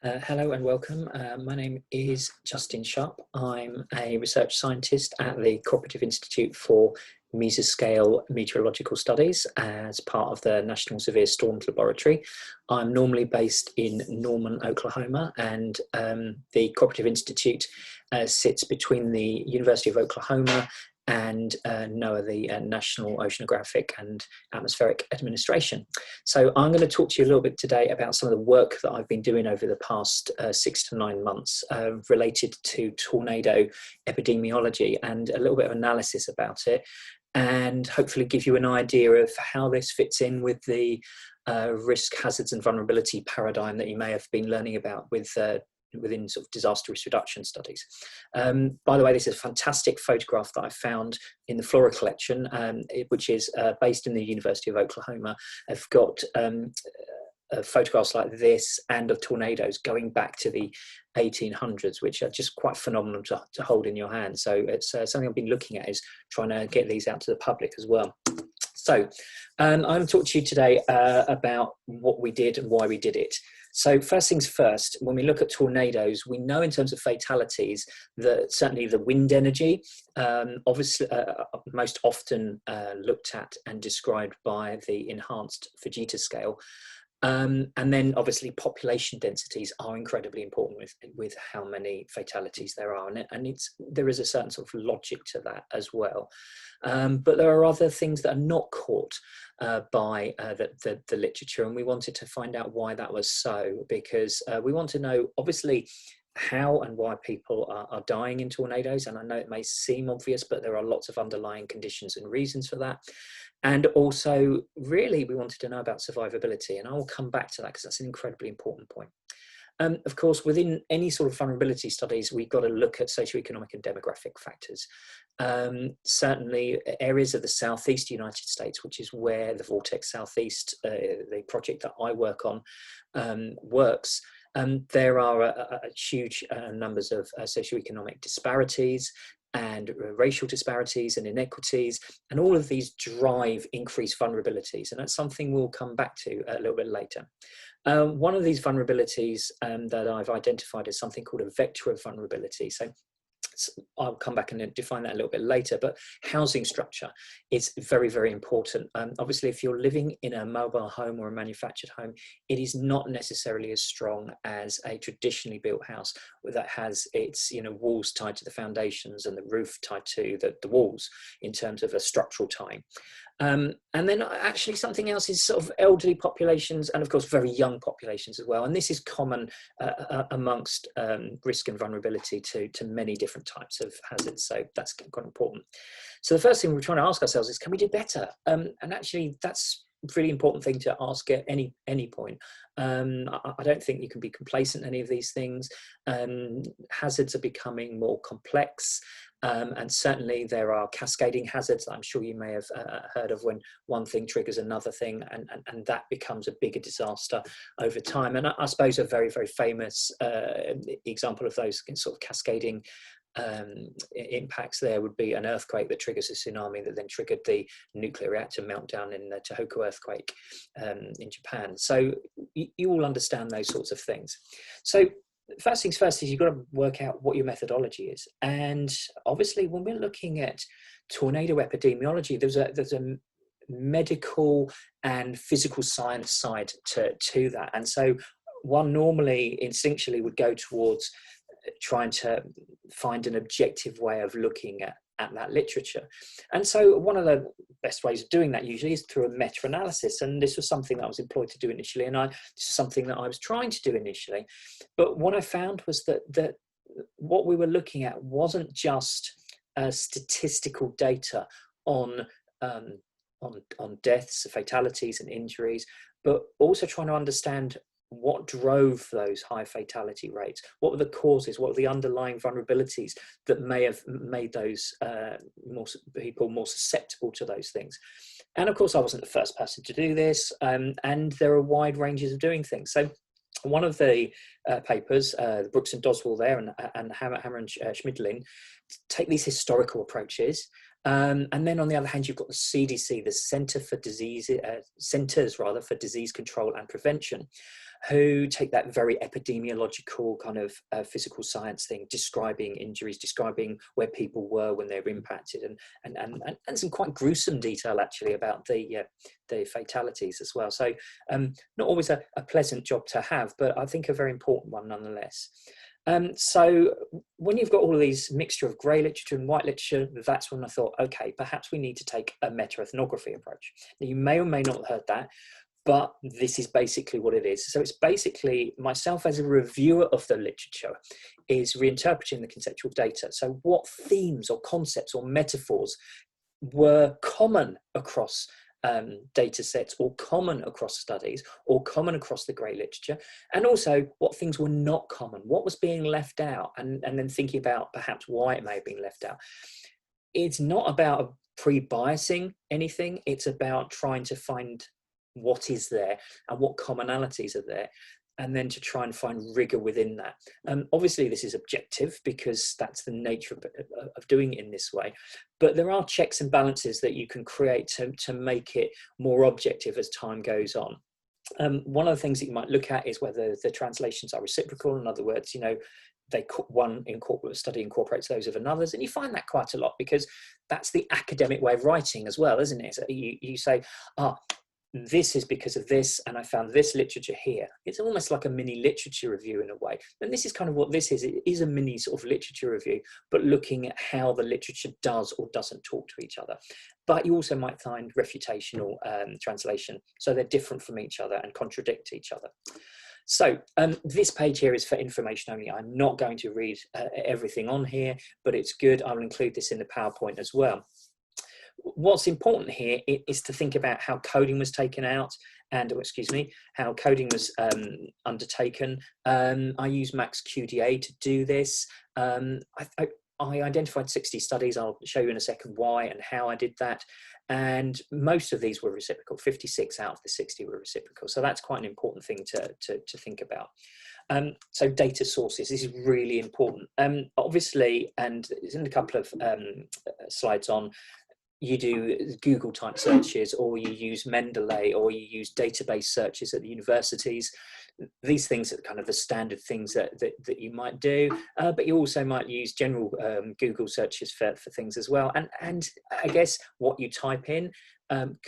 Hello and welcome. My name is Justin Sharpe. I'm a research scientist at the Cooperative Institute for Mesoscale Meteorological Studies as part of the National Severe Storms Laboratory. I'm normally based in Norman, Oklahoma, and the Cooperative Institute sits between the University of Oklahoma and NOAA, the National Oceanographic and Atmospheric Administration. So I'm going to talk to you a little bit today about some of the work that I've been doing over the past 6 to 9 months related to tornado epidemiology and a little bit of analysis about it, and hopefully give you an idea of how this fits in with the risk, hazards and vulnerability paradigm that you may have been learning about within sort of disaster risk reduction studies. By the way, this is a fantastic photograph that I found in the Flora collection, which is based in the University of Oklahoma. I've got photographs like this and of tornadoes going back to the 1800s, which are just quite phenomenal to hold in your hand. So it's something I've been looking at, is trying to get these out to the public as well. So I'm going to talk to you today about what we did and why we did it. So first things first, when we look at tornadoes, we know in terms of fatalities that certainly the wind energy, obviously most often looked at and described by the enhanced Fujita scale. And then obviously population densities are incredibly important with how many fatalities there are, and there is a certain sort of logic to that as well. But there are other things that are not caught by the literature, and we wanted to find out why that was so, because we want to know obviously how and why people are dying in tornadoes. And I know it may seem obvious, but there are lots of underlying conditions and reasons for that. And also, really, we wanted to know about survivability, and I will come back to that because that's an incredibly important point. Of course, within any sort of vulnerability studies, we've got to look at socioeconomic and demographic factors. Certainly, areas of the southeast United States, which is where the VORTEX Southeast, the project that I work on, works. There are huge numbers of socioeconomic disparities and racial disparities and inequities, and all of these drive increased vulnerabilities, and that's something we'll come back to a little bit later. One of these vulnerabilities that I've identified is something called a vector of vulnerability. So I'll come back and define that a little bit later, but housing structure is very, very important. Obviously, if you're living in a mobile home or a manufactured home, it is not necessarily as strong as a traditionally built house that has its walls tied to the foundations and the roof tied to the walls in terms of a structural tying. And then actually something else is sort of elderly populations, and of course very young populations as well. And this is common amongst risk and vulnerability to many different types of hazards. So that's quite important. So the first thing we're trying to ask ourselves is, can we do better? And actually that's a really important thing to ask at any point. I don't think you can be complacent in any of these things. Hazards are becoming more complex. And certainly there are cascading hazards that I'm sure you may have heard of, when one thing triggers another thing, and that becomes a bigger disaster over time. And I suppose a very, very famous example of those sort of cascading impacts there would be an earthquake that triggers a tsunami that then triggered the nuclear reactor meltdown in the Tohoku earthquake in Japan. So you all understand those sorts of things. So first things first is you've got to work out what your methodology is. And obviously when we're looking at tornado epidemiology, there's a medical and physical science side to that. And so one normally instinctually would go towards trying to find an objective way of looking at that literature. And so one of the best ways of doing that usually is through a meta-analysis. And this was something that I was employed to do initially, and this is something that I was trying to do initially. But what I found was that what we were looking at wasn't just statistical data on deaths, fatalities and injuries, but also trying to understand what drove those high fatality rates, what were the causes, what were the underlying vulnerabilities that may have made those people more susceptible to those things. And of course I wasn't the first person to do this, and there are wide ranges of doing things. So one of the papers, Brooks and Doswell there, and Hammer and Schmidlin, take these historical approaches. And then on the other hand, you've got the CDC, the Centers for Disease Control and Prevention. who take that very epidemiological kind of physical science thing, describing injuries, describing where people were when they were impacted, and some quite gruesome detail actually about the fatalities as well. So not always a pleasant job to have, but I think a very important one nonetheless. So when you've got all of these mixture of grey literature and white literature, that's when I thought, okay, perhaps we need to take a meta-ethnography approach. Now, you may or may not have heard that, but this is basically what it is. So it's basically myself as a reviewer of the literature is reinterpreting the conceptual data. So what themes or concepts or metaphors were common across data sets, or common across studies, or common across the grey literature, and also what things were not common, what was being left out, and then thinking about perhaps why it may have been left out. It's not about pre-biasing anything, it's about trying to find what is there and what commonalities are there, and then to try and find rigor within that. Obviously this is objective because that's the nature of doing it in this way, but there are checks and balances that you can create to make it more objective as time goes on. One of the things that you might look at is whether the translations are reciprocal. In other words, you know, one study incorporates those of another's, and you find that quite a lot because that's the academic way of writing as well, isn't it? So you say, this is because of this, and I found this literature here. It's almost like a mini literature review in a way. And this is kind of what this is. It is a mini sort of literature review, but looking at how the literature does or doesn't talk to each other. But you also might find refutational translation. So they're different from each other and contradict each other. So this page here is for information only. I'm not going to read everything on here, but it's good. I will include this in the PowerPoint as well. What's important here is to think about how coding was taken out and, how coding was undertaken. I use Max QDA to do this. I identified 60 studies. I'll show you in a second why and how I did that. And most of these were reciprocal. 56 out of the 60 were reciprocal. So that's quite an important thing to think about. So data sources, this is really important. Obviously, and it's in a couple of slides on, you do Google type searches, or you use Mendeley, or you use database searches at the universities. These things are kind of the standard things that you might do, but you also might use general Google searches for things as well. And I guess what you type in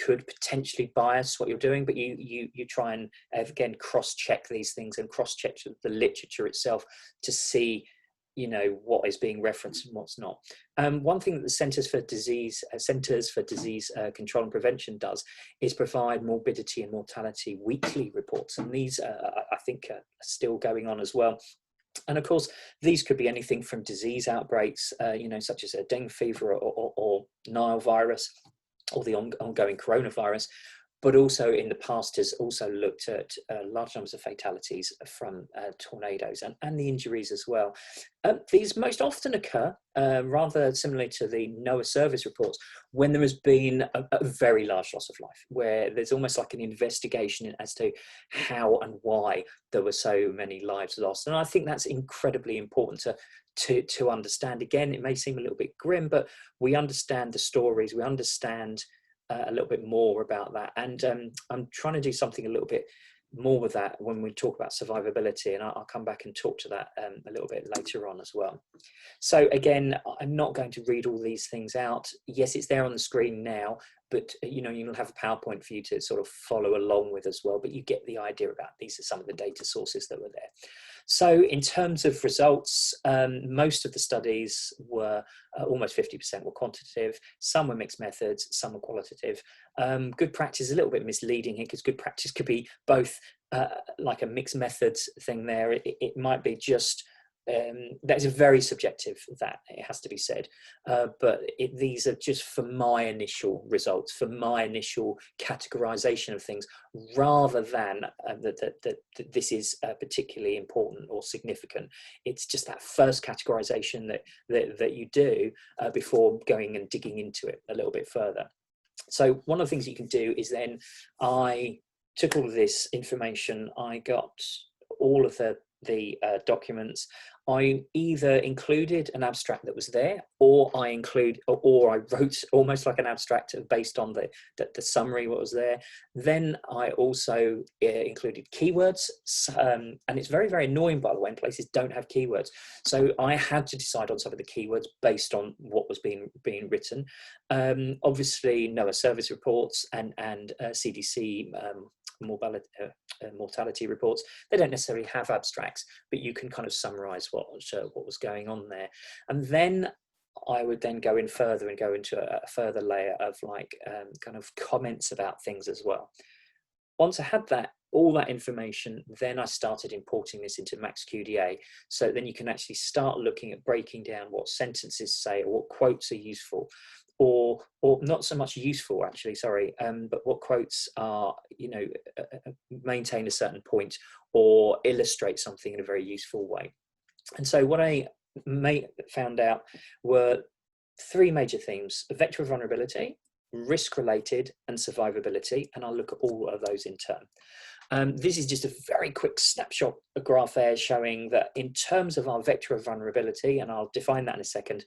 could potentially bias what you're doing, but you try and again cross-check these things and cross-check the literature itself to see, you know, what is being referenced and what's not. One thing that the Centers for Disease Control and Prevention does is provide morbidity and mortality weekly reports, and these I think are still going on as well. And of course, these could be anything from disease outbreaks, you know, such as a dengue fever or Nile virus, or the ongoing coronavirus, but also in the past has also looked at large numbers of fatalities from tornadoes and the injuries as well. These most often occur, rather similarly to the NOAA service reports, when there has been a very large loss of life, where there's almost like an investigation as to how and why there were so many lives lost. And I think that's incredibly important to understand. Again, it may seem a little bit grim, but we understand the stories, we understand a little bit more about that, and I'm trying to do something a little bit more with that when we talk about survivability, and I'll come back and talk to that a little bit later on as well. So again, I'm not going to read all these things out. Yes, it's there on the screen now, but you know, you'll have a PowerPoint for you to sort of follow along with as well, but you get the idea about these are some of the data sources that were there. So in terms of results, most of the studies were almost 50% were quantitative, some were mixed methods, some were qualitative. Good practice is a little bit misleading here, because good practice could be both like a mixed methods thing there. It might be just, that's very subjective, that it has to be said, but these are just for my initial results, for my initial categorization of things, rather than that this is particularly important or significant. It's just that first categorization that you do before going and digging into it a little bit further. So one of the things you can do is then I took all of this information, I got all of the the documents, I either included an abstract that was there, or I wrote almost like an abstract based on the summary what was there. Then I also included keywords, and it's very, very annoying, by the way, in places don't have keywords. So I had to decide on some of the keywords based on what was being written. Obviously, NOAA service reports and CDC mortality reports, they don't necessarily have abstracts, but you can kind of summarize what was going on there. And then I would then go in further and go into a further layer of like kind of comments about things as well. Once I had all that information, then I started importing this into MaxQDA. So then you can actually start looking at breaking down what sentences say, or what quotes are useful, or not so much useful actually, sorry, but what quotes are, you know, maintain a certain point or illustrate something in a very useful way. And so what I found out were three major themes: vector of vulnerability, risk-related, and survivability, and I'll look at all of those in turn. This is just a very quick snapshot, a graph there showing that in terms of our vector of vulnerability, and I'll define that in a second,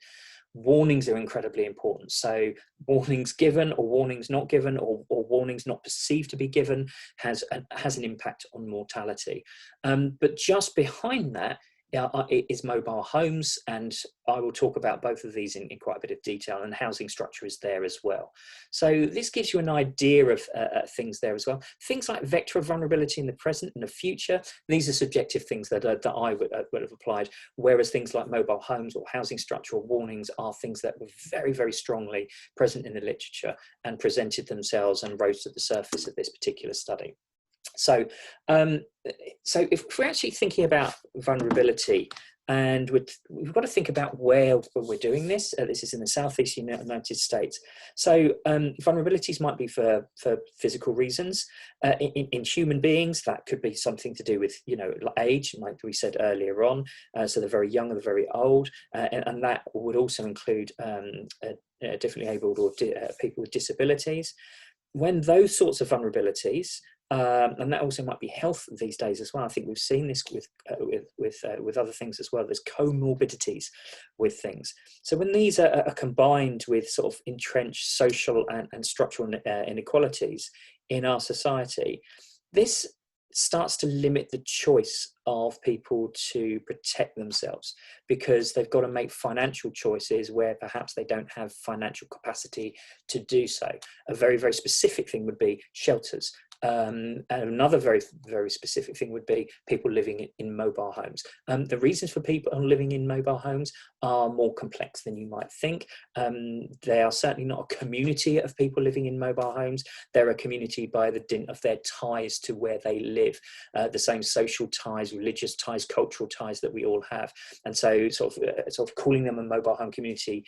warnings are incredibly important. So warnings given or warnings not given, or warnings not perceived to be given has an impact on mortality. But just behind that is mobile homes, and I will talk about both of these in quite a bit of detail, and housing structure is there as well. So this gives you an idea of things there as well. Things like vector of vulnerability in the present and the future, these are subjective things that I would have applied, whereas things like mobile homes or housing structure or warnings are things that were very, very strongly present in the literature and presented themselves and rose to the surface of this particular study. So, so if we're actually thinking about vulnerability, and we've got to think about where we're doing this. This is in the Southeast United States. So vulnerabilities might be for physical reasons. In human beings, that could be something to do with, you know, age, like we said earlier on. So the very young and the very old, and that would also include differently abled or people with disabilities. When those sorts of vulnerabilities, and that also might be health these days as well. I think we've seen this with other things as well. There's comorbidities with things. So when these are combined with sort of entrenched social and structural inequalities in our society, this starts to limit the choice of people to protect themselves, because they've got to make financial choices where perhaps they don't have financial capacity to do so. A very, very specific thing would be shelters. And another very, very specific thing would be people living in mobile homes. The reasons for people living in mobile homes are more complex than you might think. They are certainly not a community of people living in mobile homes. They're a community by the dint of their ties to where they live, the same social ties, religious ties, cultural ties that we all have. And so sort of calling them a mobile home community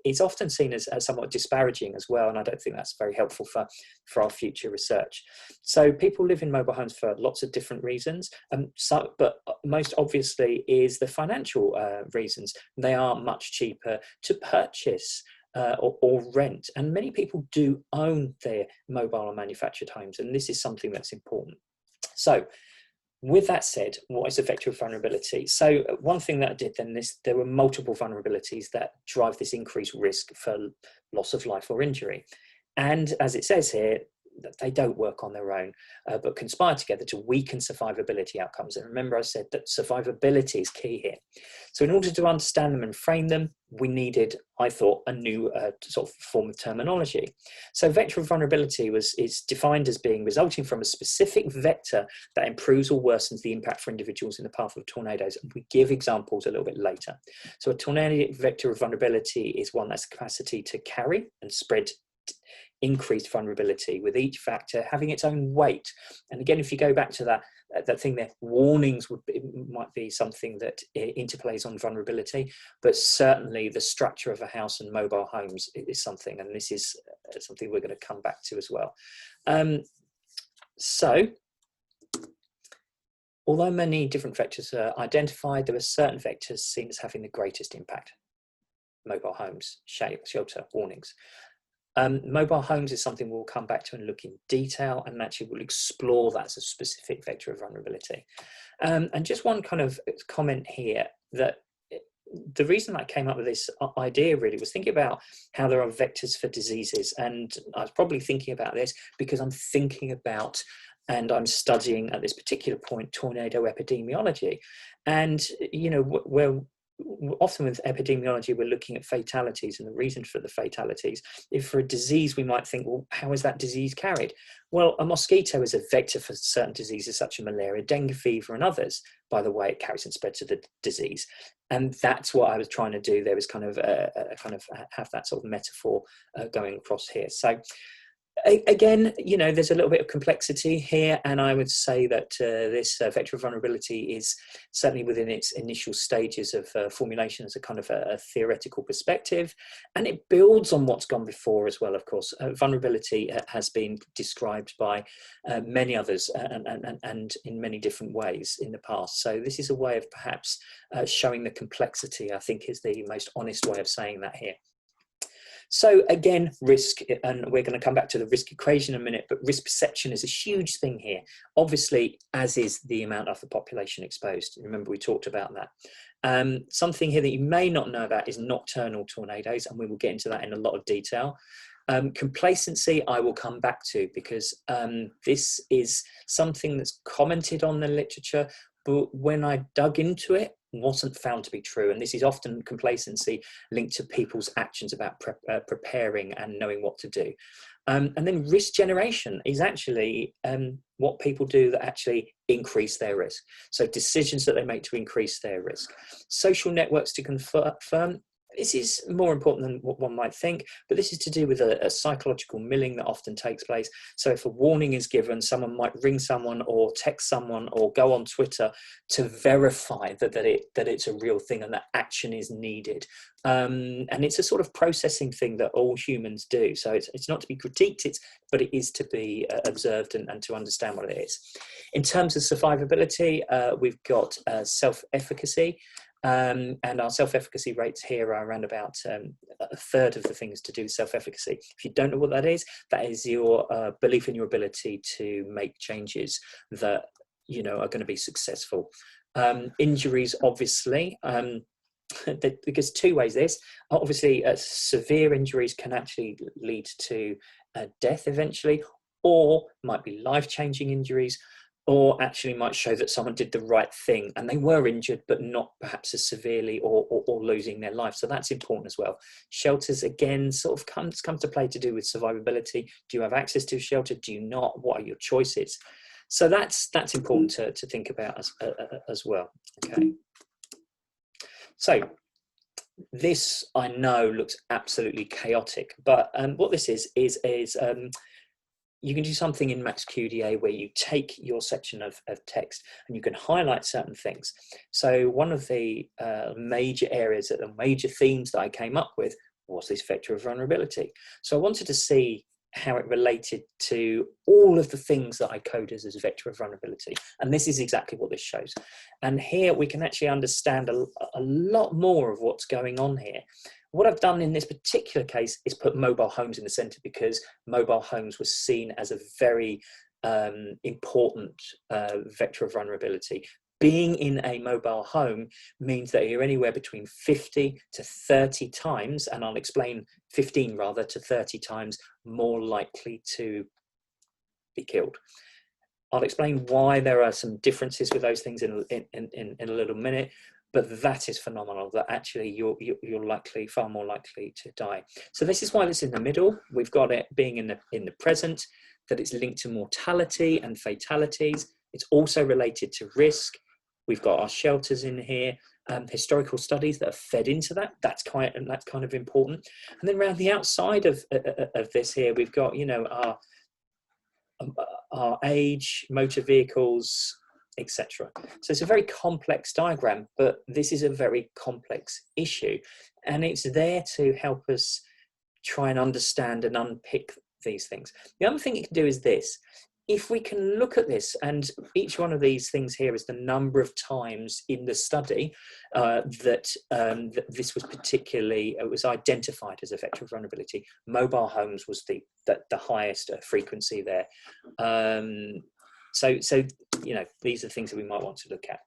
is often seen as somewhat disparaging as well. And I don't think that's very helpful for our future research. So people live in mobile homes for lots of different reasons, but most obviously is the financial reasons. They are much cheaper to purchase or rent, and many people do own their mobile or manufactured homes, and this is something that's important. So with that said, what is a vector of vulnerability? So one thing that I did then, there were multiple vulnerabilities that drive this increased risk for loss of life or injury. And as it says here, that they don't work on their own, but conspire together to weaken survivability outcomes. And remember, I said that survivability is key here. So in order to understand them and frame them, we needed, I thought, a new sort of form of terminology. So vector of vulnerability is defined as being resulting from a specific vector that improves or worsens the impact for individuals in the path of tornadoes. And we give examples a little bit later. So a tornado vector of vulnerability is one that's capacity to carry and spread increased vulnerability, with each factor having its own weight. And again, if you go back to that thing there, warnings might be something that interplays on vulnerability, but certainly the structure of a house and mobile homes is something, and this is something we're going to come back to as well. So although many different vectors are identified, there are certain vectors seen as having the greatest impact: mobile homes, shelter, warnings. Mobile homes is something we'll come back to and look in detail, and actually we'll explore that as a specific vector of vulnerability. And just one kind of comment here, that the reason I came up with this idea really was thinking about how there are vectors for diseases. And I was probably thinking about this because I'm thinking about, and I'm studying at this particular point, tornado epidemiology. And, you know, where often with epidemiology, we're looking at fatalities and the reason for the fatalities. If for a disease, we might think, well, how is that disease carried? Well, a mosquito is a vector for certain diseases such as malaria, dengue fever, and others. By the way, it carries and spreads the disease. And that's what I was trying to do. There was kind of have that sort of metaphor going across here. So again, you know, there's a little bit of complexity here, and I would say that this vector of vulnerability is certainly within its initial stages of formulation as a kind of a theoretical perspective, and it builds on what's gone before as well, of course. Vulnerability has been described by many others and in many different ways in the past. So this is a way of perhaps showing the complexity, I think, is the most honest way of saying that here. So again, risk, and we're going to come back to the risk equation in a minute, but risk perception is a huge thing here, obviously, as is the amount of the population exposed. Remember, we talked about that. Something here that you may not know about is nocturnal tornadoes, and we will get into that in a lot of detail. Complacency, I will come back to, because this is something that's commented on in the literature, but when I dug into it, wasn't found to be true. And this is often complacency linked to people's actions about preparing and knowing what to do. And then risk generation is actually what people do that actually increase their risk. So decisions that they make to increase their risk. Social networks to confirm. This is more important than what one might think, but this is to do with a psychological milling that often takes place. So if a warning is given, someone might ring someone or text someone or go on Twitter to verify that it's a real thing and that action is needed. And it's a sort of processing thing that all humans do. So it's not to be critiqued, but it is to be observed and to understand what it is. In terms of survivability, we've got self-efficacy. And our self-efficacy rates here are around about a third of the things to do with self-efficacy. If you don't know what that is your belief in your ability to make changes that, you know, are going to be successful. Injuries, obviously, because two ways this. Obviously, severe injuries can actually lead to death eventually, or might be life-changing injuries, or actually might show that someone did the right thing and they were injured, but not perhaps as severely or losing their life. So that's important as well. Shelters, again, sort of comes to play to do with survivability. Do you have access to a shelter? Do you not? What are your choices? So that's important to think about as well. Okay. So this, I know, looks absolutely chaotic, but what this is you can do something in MaxQDA where you take your section of text and you can highlight certain things. So one of the major areas, the major themes that I came up with was this vector of vulnerability. So I wanted to see how it related to all of the things that I coded as a vector of vulnerability. And this is exactly what this shows. And here we can actually understand a lot more of what's going on here. What I've done in this particular case is put mobile homes in the center, because mobile homes was seen as a very important vector of vulnerability. Being in a mobile home means that you're anywhere between 50 to 30 times, and I'll explain 15 rather to 30 times more likely to be killed. I'll explain why there are some differences with those things in a little minute. But that is phenomenal, that actually you're far more likely to die. So this is why it's in the middle. We've got it being in the present, that it's linked to mortality and fatalities. It's also related to risk. We've got our shelters in here, historical studies that are fed into that. That's kind of important. And then around the outside of this here, we've got, you know, our age, motor vehicles, etc. So it's a very complex diagram, but this is a very complex issue, and it's there to help us try and understand and unpick these things. The other thing you can do is this. If we can look at this, and each one of these things here is the number of times in the study that this was particularly, it was identified as a vector of vulnerability. Mobile homes was the highest frequency there. So these are things that we might want to look at.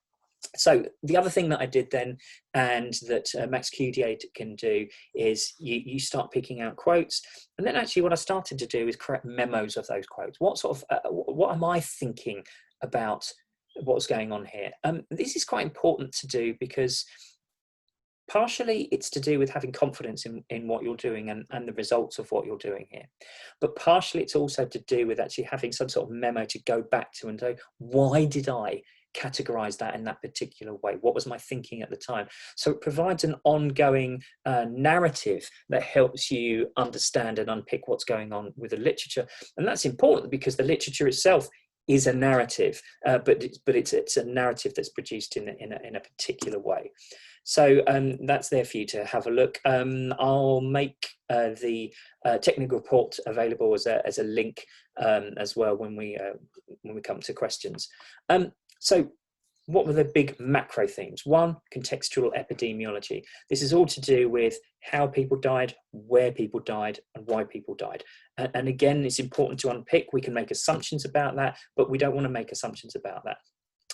So the other thing that I did then, and that Max QDA can do, is you start picking out quotes, and then actually what I started to do is create memos of those quotes. What am I thinking about what's going on here? This is quite important to do because partially it's to do with having confidence in what you're doing and the results of what you're doing here. But partially it's also to do with actually having some sort of memo to go back to and say, why did I categorize that in that particular way? What was my thinking at the time? So it provides an ongoing narrative that helps you understand and unpick what's going on with the literature. And that's important because the literature itself is a narrative, but it's a narrative that's produced in a particular way. So that's there for you to have a look. I'll make the technical report available as a link as well when we come to questions. So what were the big macro themes? One, contextual epidemiology. This is all to do with how people died, where people died, and why people died. And again, it's important to unpick. We can make assumptions about that, but we don't want to make assumptions about that.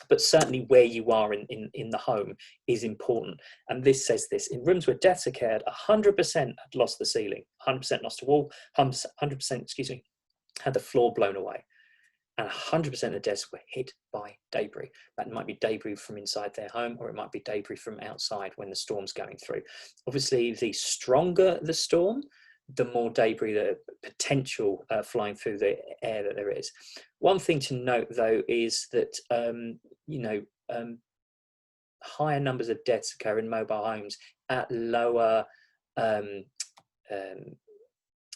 But certainly where you are in the home is important. And this says this: in rooms where deaths occurred, 100% had lost the ceiling, 100% lost a wall, 100%, had the floor blown away. And 100% of the deaths were hit by debris. That might be debris from inside their home, or it might be debris from outside when the storm's going through. Obviously, the stronger the storm, the more debris, the potential flying through the air that there is. One thing to note, though, is that higher numbers of deaths occur in mobile homes at lower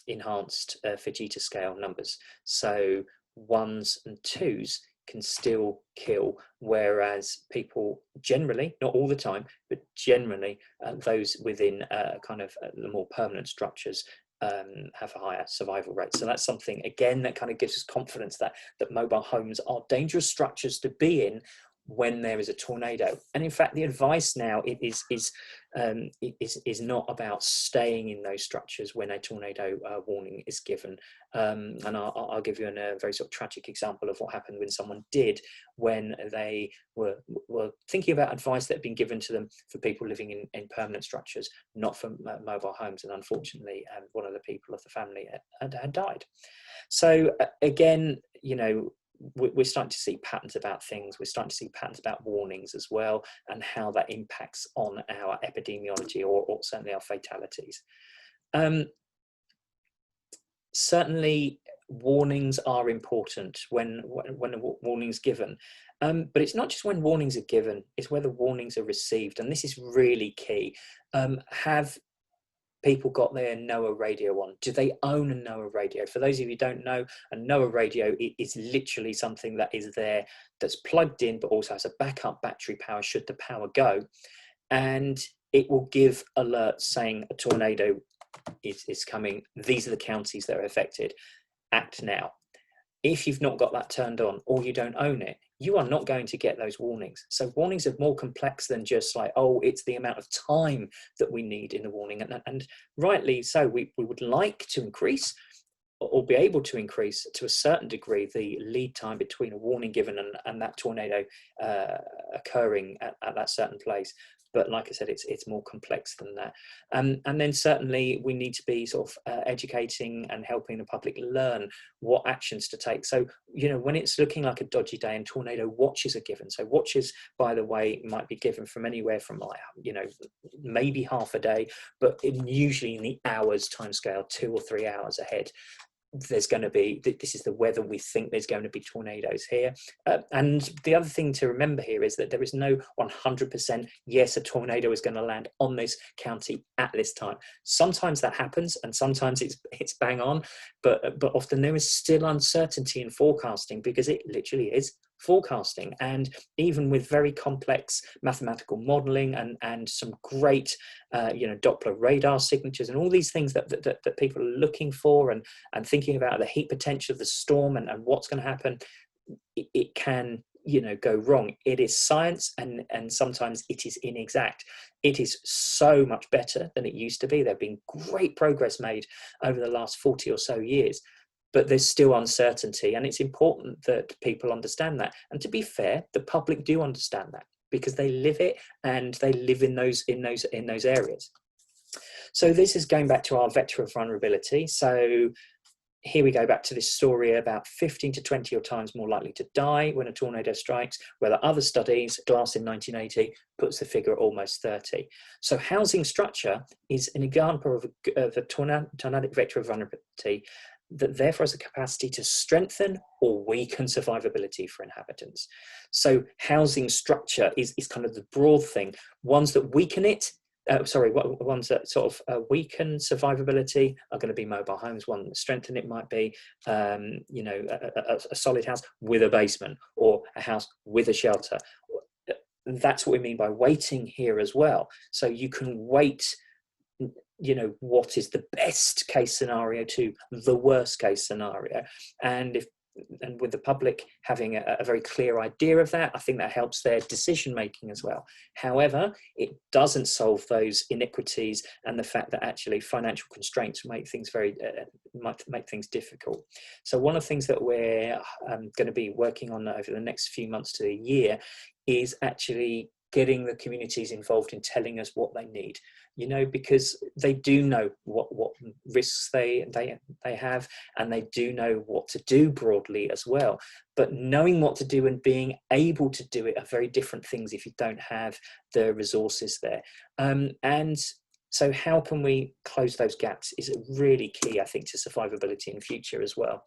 enhanced Fujita scale numbers. So 1s and 2s can still kill, whereas people generally, not all the time, but generally those within the more permanent structures have a higher survival rate. So that's something, again, that kind of gives us confidence that mobile homes are dangerous structures to be in when there is a tornado. And in fact, the advice now is not about staying in those structures when a tornado warning is given. And I'll give you a very sort of tragic example of what happened when someone did, when they were thinking about advice that had been given to them for people living in permanent structures, not for mobile homes. And unfortunately, one of the people of the family had died. So again, we're starting to see patterns about things. We're starting to see patterns about warnings as well, and how that impacts on our epidemiology or certainly our fatalities. Certainly, warnings are important when a warning is given, but it's not just when warnings are given; it's whether warnings are received, and this is really key. Have people got their NOAA radio on? Do they own a NOAA radio? For those of you who don't know, a NOAA radio is literally something that is there, that's plugged in, but also has a backup battery power should the power go. And it will give alerts saying a tornado is coming. These are the counties that are affected. Act now. If you've not got that turned on, or you don't own it, you are not going to get those warnings. So warnings are more complex than just like, oh, it's the amount of time that we need in the warning. And rightly so, we would like to increase or be able to increase to a certain degree the lead time between a warning given and that tornado occurring at that certain place. But like I said, it's more complex than that. And then certainly we need to be sort of educating and helping the public learn what actions to take. So, when it's looking like a dodgy day and tornado watches are given. So watches, by the way, might be given from anywhere from maybe half a day, but usually in the hours timescale, 2 or 3 hours ahead. There's going to be, this is the weather, we think there's going to be tornadoes here. And the other thing to remember here is that there is no 100% yes, a tornado is going to land on this county at this time. Sometimes that happens, and sometimes it's bang on, but often there is still uncertainty in forecasting, because it literally is forecasting. And even with very complex mathematical modeling and some great Doppler radar signatures and all these things that people are looking for and thinking about the heat potential of the storm and what's going to happen, it can go wrong. It is science, and sometimes it is inexact. It is so much better than it used to be. There have been great progress made over the last 40 or so years, but there's still uncertainty, and it's important that people understand that. And to be fair, the public do understand that, because they live it and they live in those areas. So this is going back to our vector of vulnerability. So here we go back to this story about 15 to 20 times more likely to die when a tornado strikes, where the other studies, Glass in 1980, puts the figure at almost 30. So housing structure is an example of a tornadic vector of vulnerability that therefore has a capacity to strengthen or weaken survivability for inhabitants. So housing structure is kind of the broad thing. Ones that weaken it, ones that sort of weaken survivability are going to be mobile homes. One that strengthen it might be, you know, a solid house with a basement, or a house with a shelter. That's what we mean by weighting here as well. So you can weight, you know, what is the best case scenario to the worst case scenario, and with the public having a very clear idea of that, I think that helps their decision making as well. However, it doesn't solve those inequities and the fact that actually financial constraints make things might make things difficult. So one of the things that we're going to be working on over the next few months to a year is actually getting the communities involved in telling us what they need, you know, because they do know what risks they have, and they do know what to do broadly as well. But knowing what to do and being able to do it are very different things if you don't have the resources there. And so how can we close those gaps is really key, I think, to survivability in the future as well.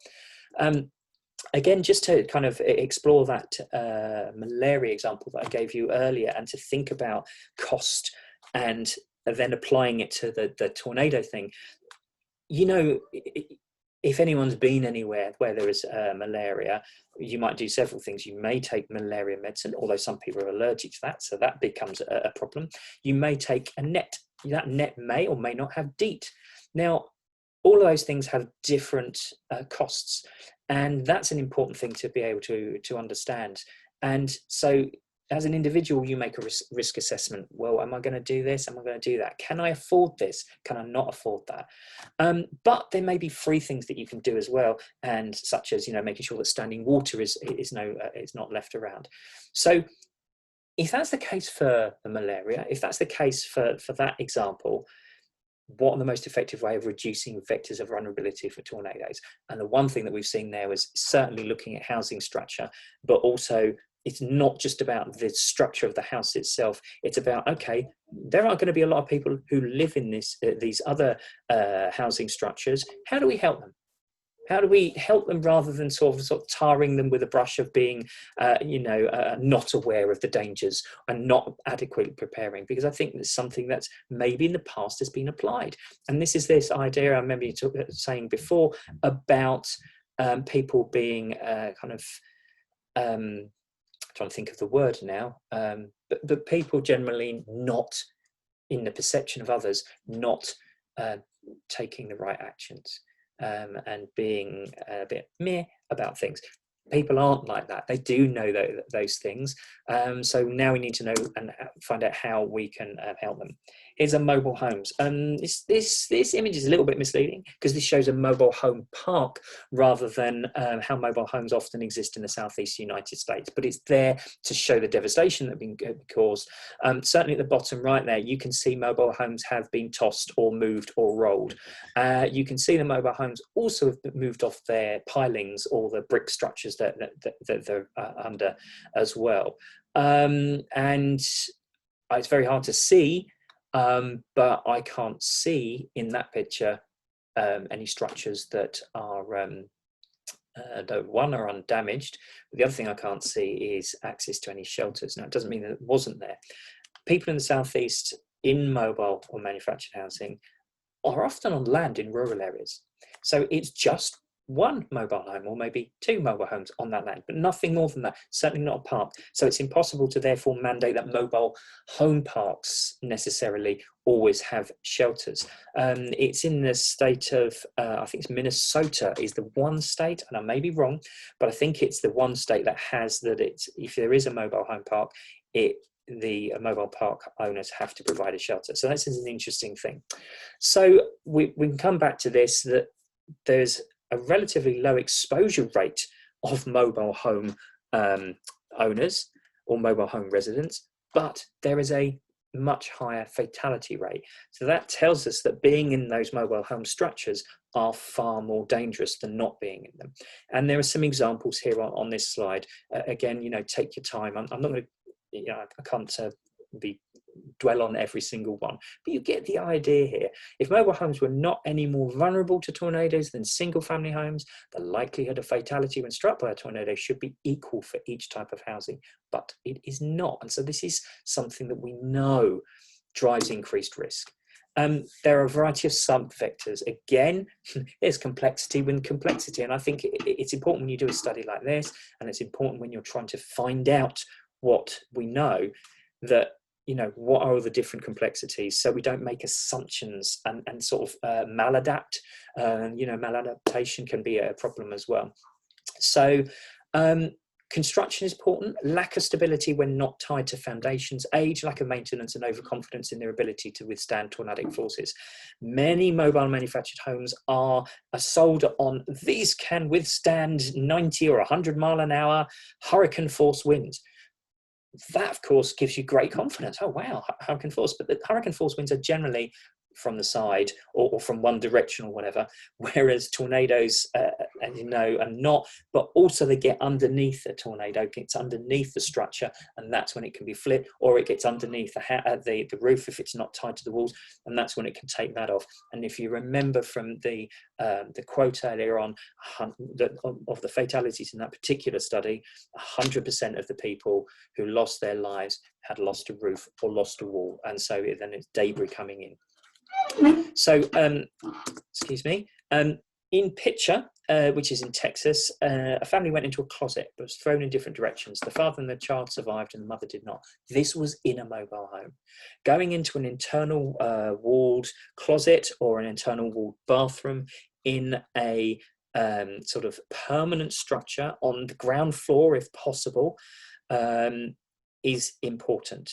Again, just to kind of explore that malaria example that I gave you earlier, and to think about cost and then applying it to the tornado thing, you know, if anyone's been anywhere where there is malaria, you might do several things. You may take malaria medicine, although some people are allergic to that, so that becomes a problem. You may take a net. That net may or may not have DEET. Now, all of those things have different costs, and that's an important thing to be able to understand. And so as an individual, you make a risk assessment. Well, am I going to do this? Am I going to do that? Can I afford this? Can I not afford that? But there may be free things that you can do as well, and such as, you know, making sure that standing water is not left around. So if that's the case for the malaria, if that's the case for that example, what are the most effective way of reducing vectors of vulnerability for tornadoes? And the one thing that we've seen there was certainly looking at housing structure, but also it's not just about the structure of the house itself. It's about, okay, there are going to be a lot of people who live in these other housing structures. How do we help them? How do we help them rather than sort of tarring them with a brush of being, not aware of the dangers and not adequately preparing? Because I think there's something that's maybe in the past has been applied. And this is this idea I remember you saying before about people being trying to think of the word now, but people generally not, in the perception of others, not taking the right actions. And being a bit meh about things. People aren't like that. They do know those things. So now we need to know and find out how we can help them. Here's a mobile homes. This image is a little bit misleading because this shows a mobile home park rather than how mobile homes often exist in the southeast United States. But it's there to show the devastation that has been caused. Certainly at the bottom right there, you can see mobile homes have been tossed or moved or rolled. You can see the mobile homes also have moved off their pilings or the brick structures that they're under as well. And it's very hard to see, but I can't see in that picture any structures that are one are undamaged. But the other thing I can't see is access to any shelters. Now, it doesn't mean that it wasn't there. People in the southeast in mobile or manufactured housing are often on land in rural areas. So it's just one mobile home or maybe two mobile homes on that land, but nothing more than that, certainly not a park. So it's impossible to therefore mandate that mobile home parks necessarily always have shelters. It's in the state of, I think it's Minnesota is the one state, and I may be wrong, but I think it's the one state that has that if there is a mobile home park, the mobile park owners have to provide a shelter. So this is an interesting thing. So we can come back to this, that there's a relatively low exposure rate of mobile home owners or mobile home residents, but there is a much higher fatality rate. So that tells us that being in those mobile home structures are far more dangerous than not being in them. And there are some examples here on this slide. Again, take your time. I'm not going to, I can't dwell on every single one, but you get the idea here. If mobile homes were not any more vulnerable to tornadoes than single family homes, the likelihood of fatality when struck by a tornado should be equal for each type of housing, but it is not. And so this is something that we know drives increased risk. There are a variety of sub-vectors. Again, there's complexity within complexity, and I think it's important when you do a study like this, and it's important when you're trying to find out what we know, that what are all the different complexities, so we don't make assumptions and sort of maladapt. Maladaptation can be a problem as well. So construction is important. Lack of stability when not tied to foundations, age, lack of maintenance, and overconfidence in their ability to withstand tornadic forces. Many mobile manufactured homes are sold on these can withstand 90 or 100 mile an hour hurricane force winds. That, of course, gives you great confidence. Oh, wow, hurricane force. But the hurricane force winds are generally from the side or from one direction or whatever, whereas tornadoes, as you know, are not, but also they get underneath the tornado, gets underneath the structure, and that's when it can be flipped, or it gets underneath the roof if it's not tied to the walls, and that's when it can take that off. And if you remember from the quote earlier on of the fatalities in that particular study, 100% of the people who lost their lives had lost a roof or lost a wall, and so then it's debris coming in. So, excuse me, in Pitcher, which is in Texas, a family went into a closet but was thrown in different directions. The father and the child survived and the mother did not. This was in a mobile home. Going into an internal walled closet or an internal walled bathroom in a sort of permanent structure on the ground floor, if possible, is important.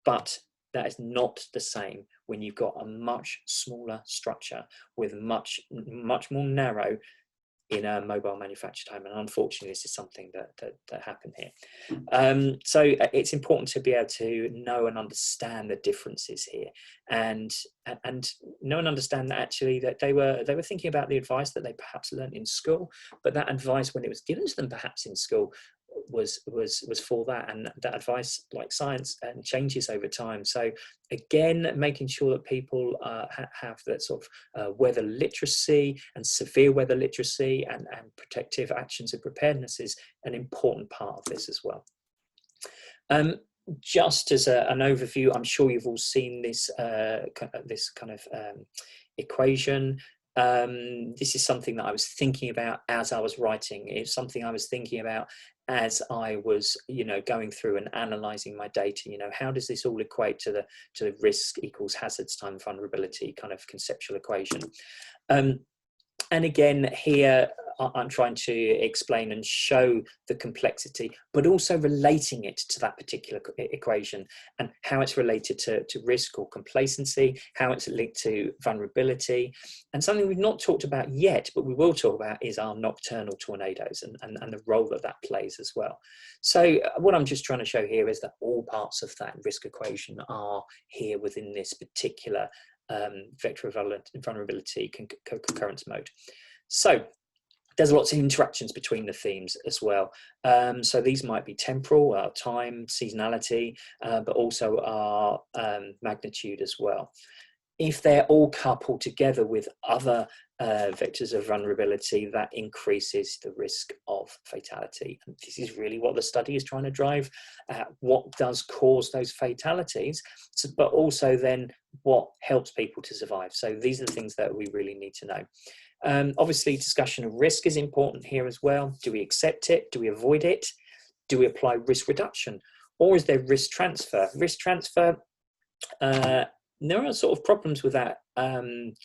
But that is not the same when you've got a much smaller structure with much more narrow in a mobile manufactured home. And unfortunately, this is something that happened here. So it's important to be able to know and understand the differences here, and know and understand that actually that they were thinking about the advice that they perhaps learned in school, but that advice, when it was given to them perhaps in school, was for that, and that advice, like science, changes over time. So again, making sure that people have that sort of weather literacy and severe weather literacy and protective actions and preparedness is an important part of this as well. Just as an overview, I'm sure you've all seen this kind of equation. This is something that I was thinking about as I was writing. It's something I was thinking about as I was, going through and analysing my data. How does this all equate to the risk equals hazards times vulnerability kind of conceptual equation? And again, here I'm trying to explain and show the complexity, but also relating it to that particular equation and how it's related to risk or complacency, how it's linked to vulnerability. And something we've not talked about yet, but we will talk about, is our nocturnal tornadoes and the role that plays as well. So what I'm just trying to show here is that all parts of that risk equation are here within this particular vector of vulnerability concurrence mode. So there's lots of interactions between the themes as well. So these might be temporal, time, seasonality, but also our magnitude as well. If they're all coupled together with other vectors of vulnerability, that increases the risk of fatality. And this is really what the study is trying to drive at: what does cause those fatalities, but also then what helps people to survive. So these are the things that we really need to know. Obviously, discussion of risk is important here as well. Do we accept it? Do we avoid it? Do we apply risk reduction? Or is there risk transfer? Risk transfer, there are sort of problems with that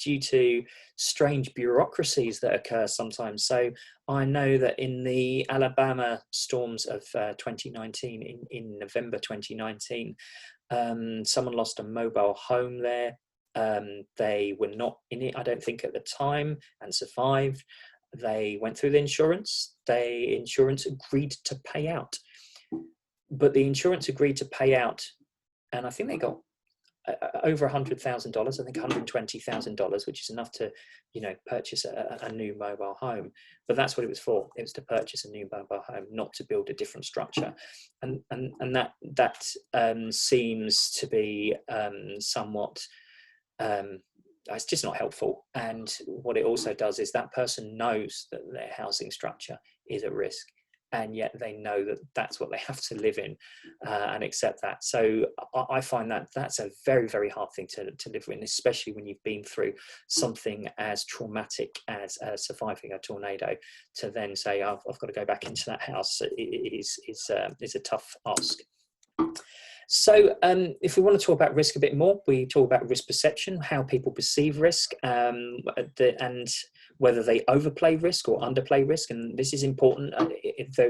due to strange bureaucracies that occur sometimes. So I know that in the Alabama storms of 2019, in November 2019, someone lost a mobile home there. They were not in it, I don't think, at the time, and survived. They went through the insurance. Insurance agreed to pay out, but the insurance agreed to pay out, and I think they got over $100,000. I think $120,000, which is enough to, purchase a new mobile home. But that's what it was for. It was to purchase a new mobile home, not to build a different structure. And that seems to be somewhat. It's just not helpful. And what it also does is that person knows that their housing structure is at risk, and yet they know that that's what they have to live in, and accept that. So I find that that's a very, very hard thing to live in, especially when you've been through something as traumatic as surviving a tornado. To then say, I've got to go back into that house is a tough ask. So if we want to talk about risk a bit more, we talk about risk perception, how people perceive risk, and whether they overplay risk or underplay risk. And this is important.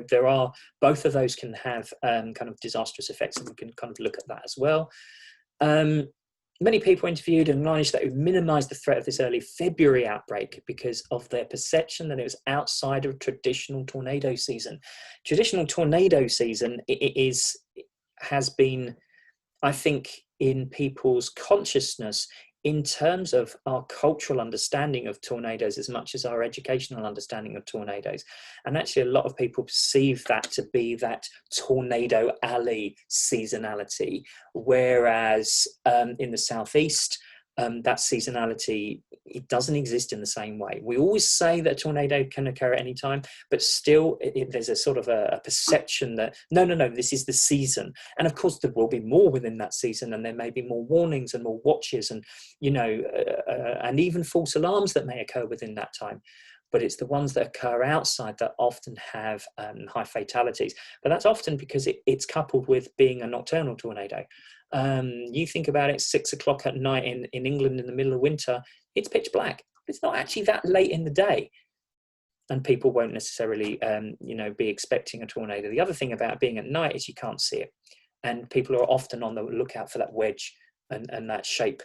There are, both of those can have kind of disastrous effects, and we can kind of look at that as well. Many people interviewed acknowledged that it would minimize the threat of this early February outbreak because of their perception that it was outside of traditional tornado season. Traditional tornado season has been, I think, in people's consciousness in terms of our cultural understanding of tornadoes as much as our educational understanding of tornadoes. And actually a lot of people perceive that to be that tornado alley seasonality, whereas in the southeast, that seasonality, it doesn't exist in the same way. We always say that a tornado can occur at any time, but still there's a sort of a perception that no, this is the season. And of course there will be more within that season, and there may be more warnings and more watches, and and even false alarms that may occur within that time. But it's the ones that occur outside that often have high fatalities. But that's often because it's coupled with being a nocturnal tornado. You think about it, 6 o'clock at night in England in the middle of winter, it's pitch black. It's not actually that late in the day, and people won't necessarily be expecting a tornado. The other thing about being at night is you can't see it, and people are often on the lookout for that wedge and that shape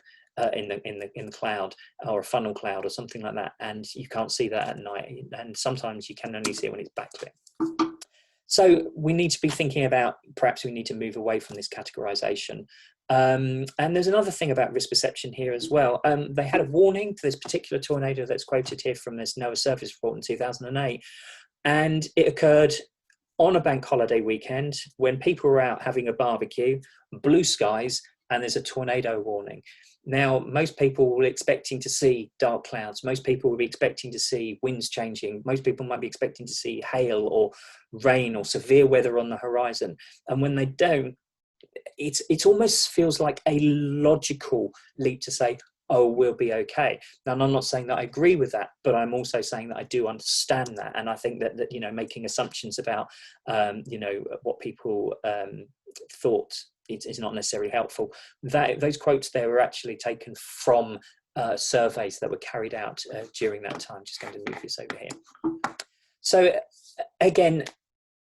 in the cloud, or a funnel cloud or something like that, and you can't see that at night, and sometimes you can only see it when it's backlit. So we need to be thinking about, perhaps we need to move away from this categorization. And there's another thing about risk perception here as well. They had a warning to this particular tornado that's quoted here from this NOAA Surface Report in 2008. And it occurred on a bank holiday weekend when people were out having a barbecue, blue skies, and there's a tornado warning. Now, most people were expecting to see dark clouds. Most people will be expecting to see winds changing. Most people might be expecting to see hail or rain or severe weather on the horizon. And when they don't, it almost feels like a logical leap to say, oh, we'll be okay. Now, I'm not saying that I agree with that, but I'm also saying that I do understand that. And I think that making assumptions about, what people thought is not necessarily helpful. Those quotes there were actually taken from surveys that were carried out during that time. Just going to move this over here. So again,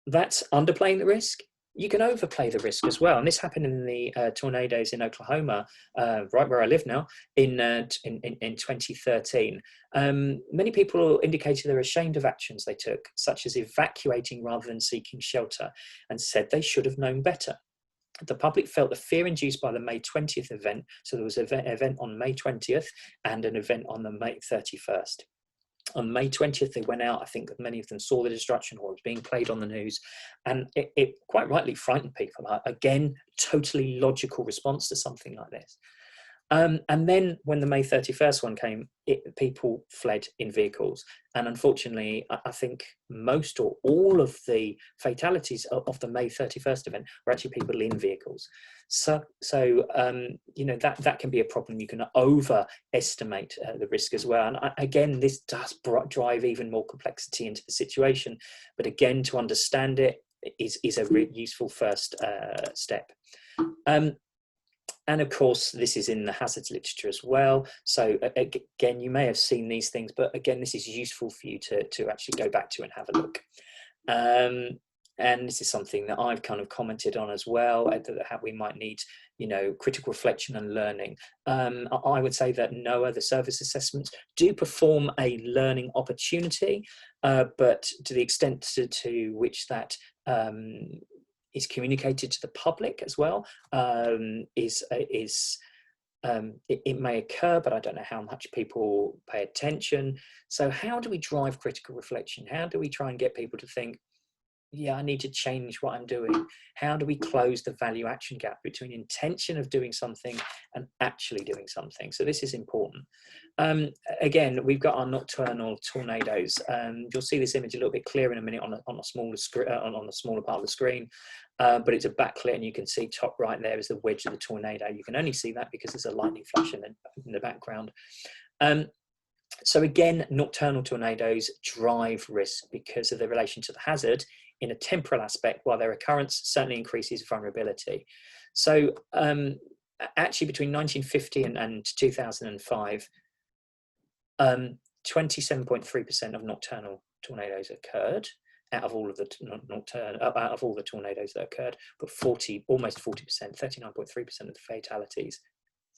that's underplaying the risk. You can overplay the risk as well, and this happened in the tornadoes in Oklahoma, right where I live now, in 2013. Many people indicated they were ashamed of actions they took, such as evacuating rather than seeking shelter, and said they should have known better. The public felt the fear induced by the May 20th event. So there was an event on May 20th and an event on the May 31st. On May 20th, they went out. I think many of them saw the destruction, or it was being played on the news. And it quite rightly frightened people. Again, totally logical response to something like this. And then when the May 31st one came, people fled in vehicles. And unfortunately, I think most or all of the fatalities of the May 31st event were actually people in vehicles. So that can be a problem. You can overestimate the risk as well. And again, this does drive even more complexity into the situation. But again, to understand it is a really useful first step. And of course, this is in the hazards literature as well. So again, you may have seen these things, but again, this is useful for you to actually go back to and have a look. and this is something that I've kind of commented on as well, how we might need, you know, critical reflection and learning. I would say that NOAA, the service assessments, do perform a learning opportunity, but to the extent to which that is communicated to the public as well, it may occur, but I don't know how much people pay attention. So how do we drive critical reflection? How do we try and get people to think, yeah, I need to change what I'm doing? How do we close the value action gap between intention of doing something and actually doing something? So this is important. Again, we've got our nocturnal tornadoes. You'll see this image a little bit clearer in a minute on a smaller screen, on the smaller part of the screen. But it's a backlit, and you can see top right there is the wedge of the tornado. You can only see that because there's a lightning flash in the background. So again, nocturnal tornadoes drive risk because of the relation to the hazard in a temporal aspect, while their occurrence certainly increases vulnerability. So actually between 1950 and 2005, 27.3% of nocturnal tornadoes occurred out of all of the tornadoes that occurred, but almost 40%, 39.3% of the fatalities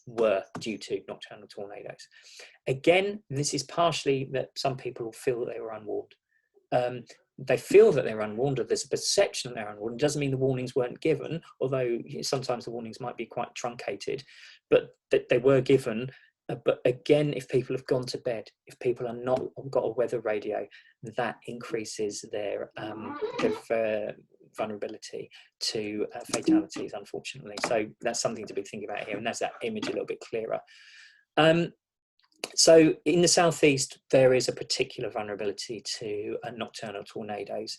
were due to nocturnal tornadoes. Again, this is partially that some people feel that they were unwarned. They feel that they're unwarned, or there's a perception that they're unwarned. It doesn't mean the warnings weren't given, although sometimes the warnings might be quite truncated, but that they were given. But again, if people have gone to bed, if people are not got a weather radio, that increases their vulnerability to fatalities, unfortunately. So that's something to be thinking about here, and that's that image a little bit clearer. So in the southeast, there is a particular vulnerability to nocturnal tornadoes,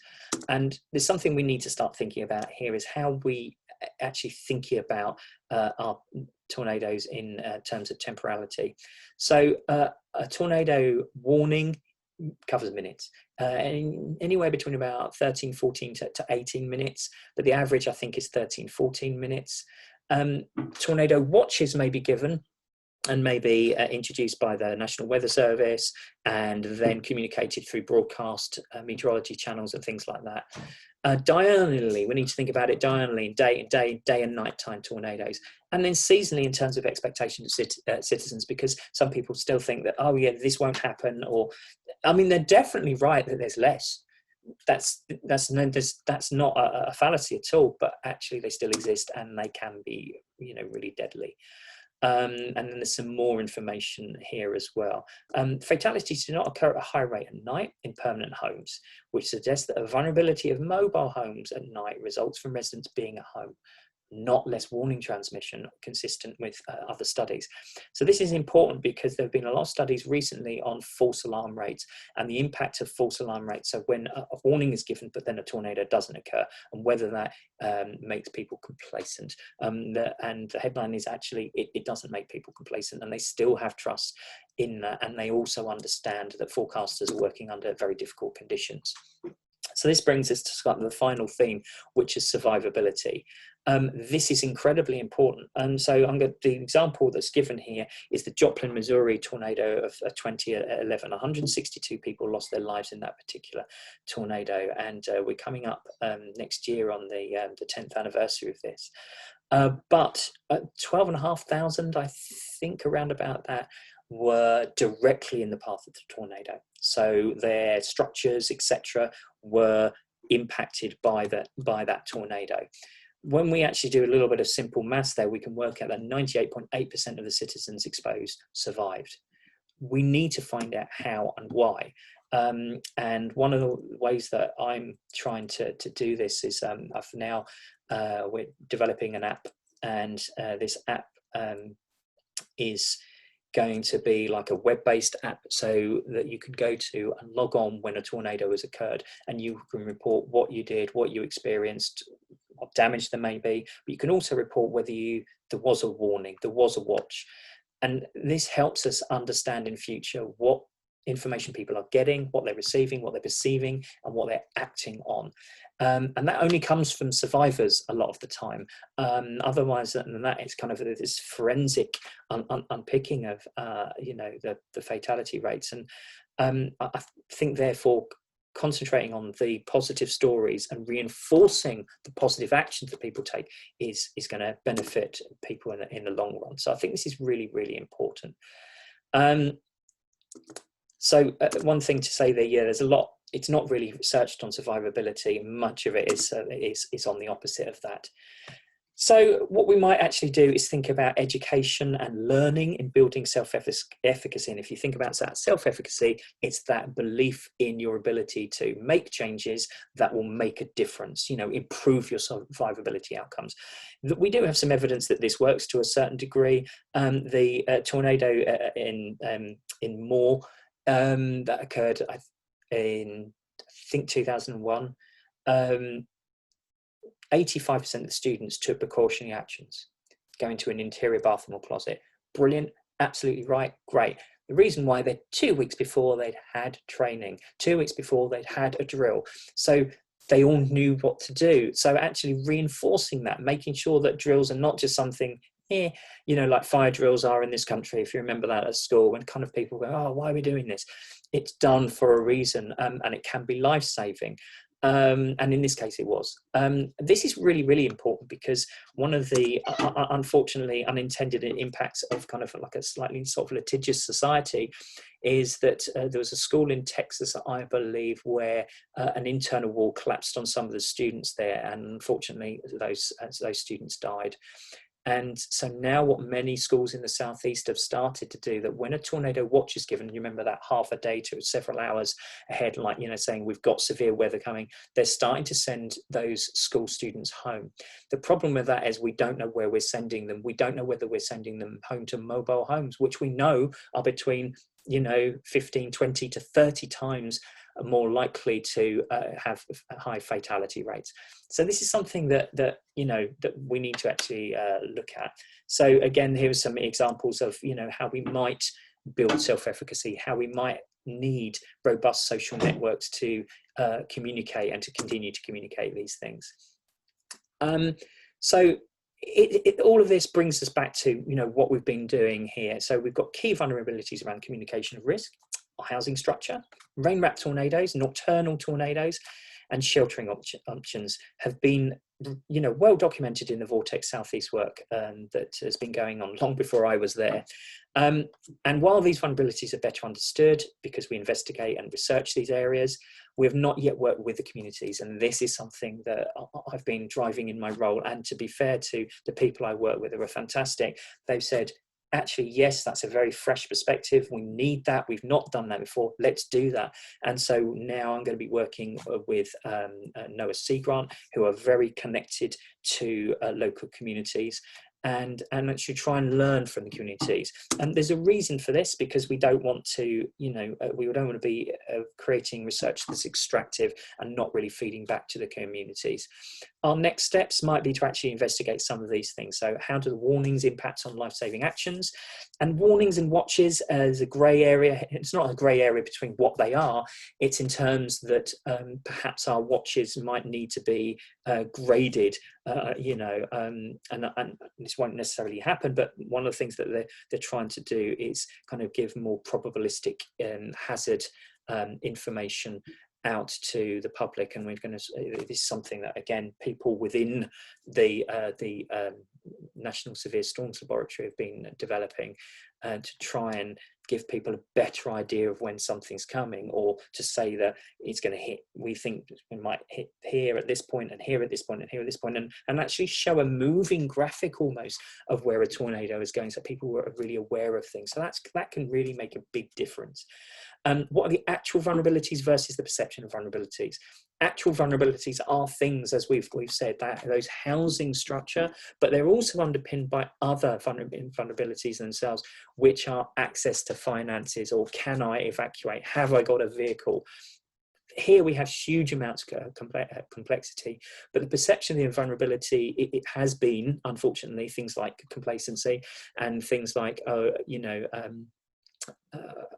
and there's something we need to start thinking about here is how we actually thinking about our tornadoes in terms of temporality. So a tornado warning covers minutes, anywhere between about 13, 14 to 18 minutes, but the average I think is 13, 14 minutes. Tornado watches may be given and may be introduced by the National Weather Service and then communicated through broadcast meteorology channels and things like that. Diurnally, we need to think about it diurnally, day and nighttime tornadoes, and then seasonally in terms of expectation of citizens, because some people still think that, oh yeah, this won't happen, or, I mean, they're definitely right that there's less. That's not a fallacy at all, but actually they still exist and they can be, you know, really deadly. And then there's some more information here as well. Fatalities do not occur at a high rate at night in permanent homes, which suggests that a vulnerability of mobile homes at night results from residents being at home, not less warning transmission, consistent with other studies. So this is important because there have been a lot of studies recently on false alarm rates and the impact of false alarm rates. So when a warning is given, but then a tornado doesn't occur, and whether that makes people complacent. And the headline is actually, it doesn't make people complacent, and they still have trust in that, and they also understand that forecasters are working under very difficult conditions. So this brings us to the final theme, which is survivability. This is incredibly important. And so the example that's given here is the Joplin, Missouri tornado of 2011. 162 people lost their lives in that particular tornado. And we're coming up next year on the 10th anniversary of this. But 12,500, I think, around about that, were directly in the path of the tornado. So their structures, etc., were impacted by that tornado. When we actually do a little bit of simple maths there, we can work out that 98.8% of the citizens exposed survived. We need to find out how and why. And one of the ways that I'm trying to do this is we're developing an app, and this app is going to be like a web-based app, so that you can go to and log on when a tornado has occurred, and you can report what you did, what you experienced, what damage there may be, but you can also report whether there was a warning, there was a watch. And this helps us understand in future what information people are getting, what they're receiving, what they're perceiving, and what they're acting on. And that only comes from survivors a lot of the time. Otherwise than that, it's kind of this forensic unpicking of the fatality rates. And I think therefore concentrating on the positive stories and reinforcing the positive actions that people take is going to benefit people in the long run. So I think this is really, really important. So one thing to say there, yeah, there's a lot. It's not really researched on survivability. Much of it is on the opposite of that. So what we might actually do is think about education and learning in building self-efficacy. And if you think about that self-efficacy, it's that belief in your ability to make changes that will make a difference, you know, improve your survivability outcomes. We do have some evidence that this works to a certain degree. The tornado in Moore that occurred in, I think, 2001, 85% of the students took precautionary actions, going to an interior bathroom or closet. Brilliant, absolutely right, great. The reason why, they're 2 weeks before they'd had training, 2 weeks before they'd had a drill. So they all knew what to do. So actually reinforcing that, making sure that drills are not just something, you know, like fire drills are in this country, if you remember that at school, when kind of people go, oh, why are we doing this? It's done for a reason, and it can be life-saving. And in this case it was. This is really, really important, because one of the unfortunately unintended impacts of kind of like a slightly sort of litigious society is that there was a school in Texas, I believe, where an internal wall collapsed on some of the students there, and unfortunately those students died. And so now what many schools in the southeast have started to do, that when a tornado watch is given, you remember that half a day to several hours ahead, like, you know, saying we've got severe weather coming, they're starting to send those school students home. The problem with that is we don't know where we're sending them. We don't know whether we're sending them home to mobile homes, which we know are between, you know, 15, 20 to 30 times more likely to have high fatality rates. So this is something that you know, that we need to actually look at. So again, here are some examples of, you know, how we might build self-efficacy, how we might need robust social networks to communicate and to continue to communicate these things. So all of this brings us back to, you know, what we've been doing here. So we've got key vulnerabilities around communication of risk, housing structure, rain-wrapped tornadoes, nocturnal tornadoes, and sheltering options have been, you know, well documented in the Vortex Southeast work that has been going on long before I was there. And while these vulnerabilities are better understood because we investigate and research these areas, we have not yet worked with the communities. And this is something that I've been driving in my role. And to be fair to the people I work with, who are fantastic, they've said, actually, yes, that's a very fresh perspective. We need that. We've not done that before. Let's do that. And so now I'm going to be working with Noah Sea Grant, who are very connected to local communities, and actually try and learn from the communities. And there's a reason for this, because we don't want to, you know, we don't want to be creating research that's extractive and not really feeding back to the communities. Our next steps might be to actually investigate some of these things. So how do the warnings impact on life-saving actions? And warnings and watches as a grey area. It's not a grey area between what they are. It's in terms that perhaps our watches might need to be graded, you know, and this won't necessarily happen, but one of the things that they're trying to do is kind of give more probabilistic hazard information out to the public. And we're going to, this is something that, again, people within the National Severe Storms Laboratory have been developing to try and give people a better idea of when something's coming, or to say that it's going to hit, we think it might hit here at this point, and here at this point, and here at this point, and actually show a moving graphic almost of where a tornado is going, so people were really aware of things. So that can really make a big difference. What are the actual vulnerabilities versus the perception of vulnerabilities? Actual vulnerabilities are things, as we've said, that those housing structure, but they're also underpinned by other vulnerabilities themselves, which are access to finances, or can I evacuate? Have I got a vehicle? Here we have huge amounts of complexity, but the perception of the vulnerability, it has been, unfortunately, things like complacency and things like, you know,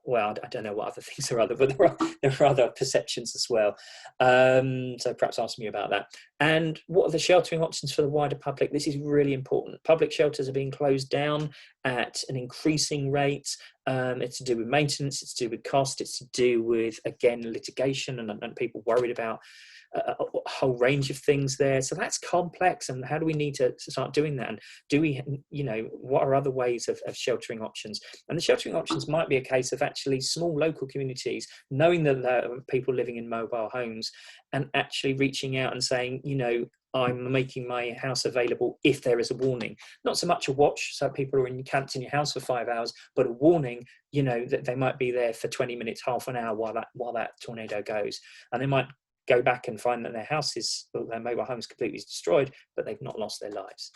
well, I don't know what other things are other, but there are other perceptions as well. So perhaps ask me about that. And what are the sheltering options for the wider public? This is really important. Public shelters are being closed down at an increasing rate. It's to do with maintenance, it's to do with cost, it's to do with, again, litigation and people worried about a whole range of things there. So that's complex, and how do we need to start doing that? And do we, what are other ways of sheltering options? And the sheltering options might be a case of actually small local communities knowing that there are people living in mobile homes and actually reaching out and saying, I'm making my house available if there is a warning. Not so much a watch, so people are camped in your house for 5 hours, but a warning, that they might be there for 20 minutes, half an hour while that tornado goes. And they might go back and find that their mobile home is completely destroyed, but they've not lost their lives.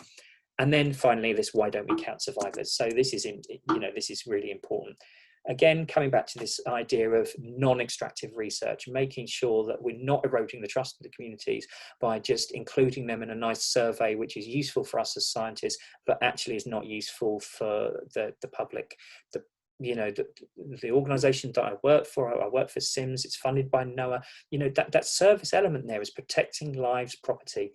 And then finally, this why don't we count survivors? So this is really important. Again, coming back to this idea of non-extractive research, making sure that we're not eroding the trust of the communities by just including them in a nice survey, which is useful for us as scientists, but actually is not useful for the public. The organization that I work for SIMS, it's funded by NOAA. That service element there is protecting lives, property.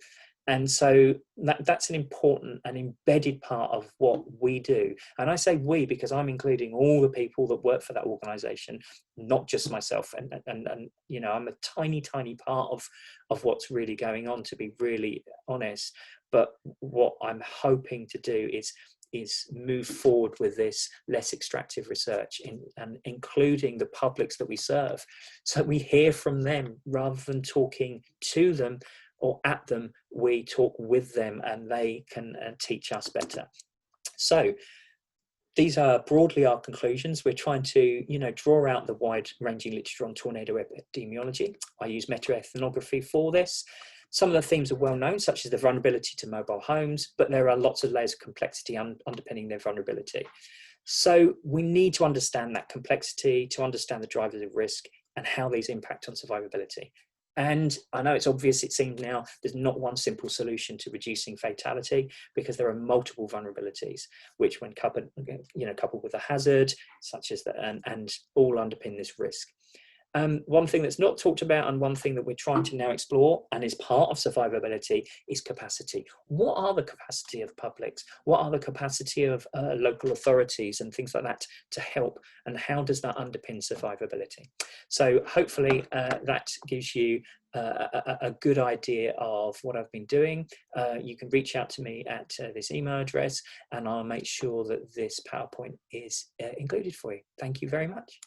And so that's an important and embedded part of what we do. And I say we because I'm including all the people that work for that organization, not just myself. And I'm a tiny, tiny part of what's really going on, to be really honest. But what I'm hoping to do is move forward with this less extractive research and including the publics that we serve, so we hear from them rather than talking to them or at them. We talk with them and they can teach us better. So these are broadly our conclusions. We're trying to draw out the wide-ranging literature on tornado epidemiology. I use meta-ethnography for this. Some of the themes are well known, such as the vulnerability to mobile homes, but there are lots of layers of complexity underpinning their vulnerability. So we need to understand that complexity, to understand the drivers of risk and how these impact on survivability. And I know it's obvious, it seems now, there's not one simple solution to reducing fatality, because there are multiple vulnerabilities, which when coupled with a hazard, such as that, and all underpin this risk. One thing that's not talked about, and one thing that we're trying to now explore and is part of survivability, is capacity. What are the capacity of publics? What are the capacity of local authorities and things like that to help? And how does that underpin survivability? So hopefully that gives you a good idea of what I've been doing. You can reach out to me at this email address, and I'll make sure that this PowerPoint is included for you. Thank you very much.